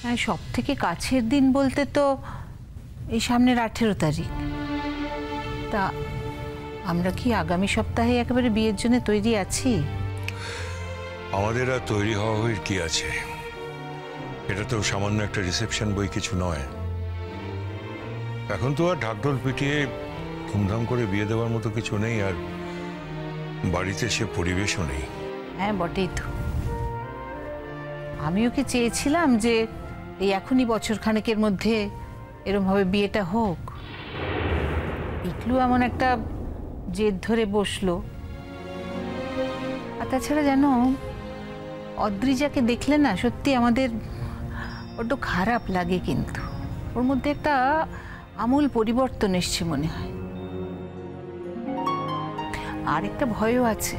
হ্যাঁ, সব থেকে কাছের দিন বলতে তো এই সামনের 18 তারিখ। তা আমরা কি আগামী সপ্তাহে একেবারে বিয়ের জন্য তৈরি আছি? আমাদের আর তৈরি হওয়ার কি আছে? এটা তো সামান্য একটা রিসেপশন বই, কিছু নয়। এখন তো আর ঢাকঢোল পিটিয়ে ধুমধাম করে বিয়ে দেওয়ার মতো কিছু নেই, আর বাড়িতে সে পরিবেশও নেই। হ্যাঁ বটেই তো। আমিও কি চেয়েছিলাম যে এই এখনই বছর খানেকের মধ্যে এরমভাবে বিয়েটা হোক। পিকলু এমন একটা জেদ ধরে বসলো। আর তাছাড়া জানো, অদ্রিজাকে দেখলে না সত্যি আমাদের বড্ড খারাপ লাগে, কিন্তু ওর মধ্যে একটা আমূল পরিবর্তন এসছে মনে হয়। আর একটা ভয়ও আছে,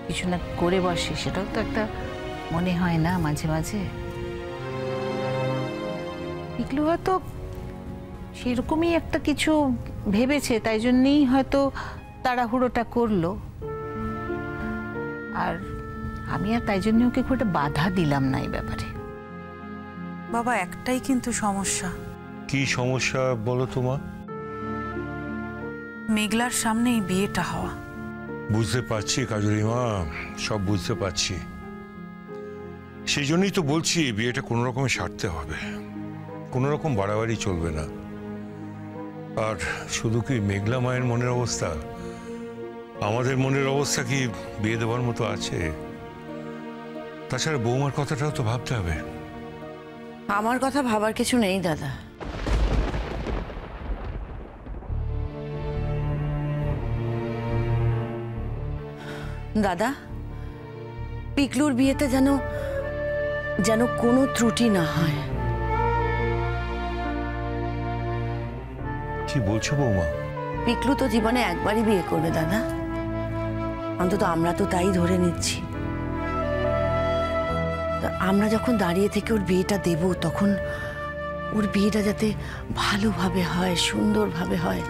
কিছু না করে বসে, সেটাও তো একটা মনে হয় না মাঝে মাঝে। পিকলু হয়তো সেরকমই একটা কিছু ভেবেছে, তাই জন্যই হয়তো তাড়াহুড়োটা করলো। আর আমি আর তাই জন্য ওকে খুব একটা বাধা দিলাম না এই ব্যাপারে। বাবা, একটাই কিন্তু সমস্যা। কি সমস্যা বলো তোমার? মেঘলার সামনে এই বিয়েটা হওয়া। বুঝতে পারছি কাজলি মা, সব বুঝতে পারছি। সেই জন্যই তো বলছি বিয়েটা কোনো রকমে সারতে হবে, কোনো রকম বাড়াবাড়ি চলবে না। আর শুধু কি মেঘলা মায়ের মনের অবস্থা, আমাদের মনের অবস্থা কি বিয়ে দেওয়ার মতো আছে? তাছাড়া বৌমার কথাটাও তো ভাবতে হবে। আমার কথা ভাবার কিছু নেই দাদা। দাদা, পিকলুর বিয়েতে যেন যেন কোনো ত্রুটি না হয়। কি বলছো বৌমা? পিকলু তো জীবনে একবারই বিয়ে করবে দাদা, অন্তত আমরা তো তাই ধরে নিচ্ছি। আমরা যখন দাঁড়িয়ে থেকে ওর বিয়েটা দেব, তখন ওর বিয়েটা যাতে ভালোভাবে হয়, সুন্দরভাবে হয়,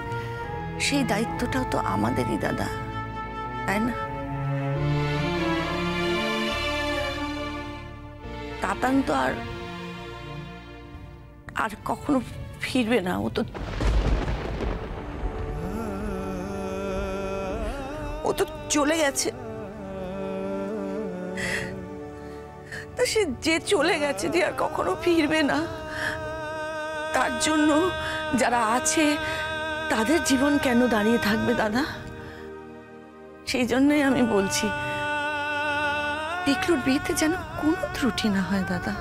সেই দায়িত্বটাও তো আমাদেরই দাদা, তাই না? তাতান তো আর কখনো ফিরবে না। ও তো চলে গেছে। তা সে যে চলে গেছে, যে আর কখনো ফিরবে না, তার জন্য যারা আছে তাদের জীবন কেন দাঁড়িয়ে থাকবে দাদা? সেই জন্যই আমি বলছি, পিকলুর বিয়েতে যেন কোনো ত্রুটি না হয় দাদা।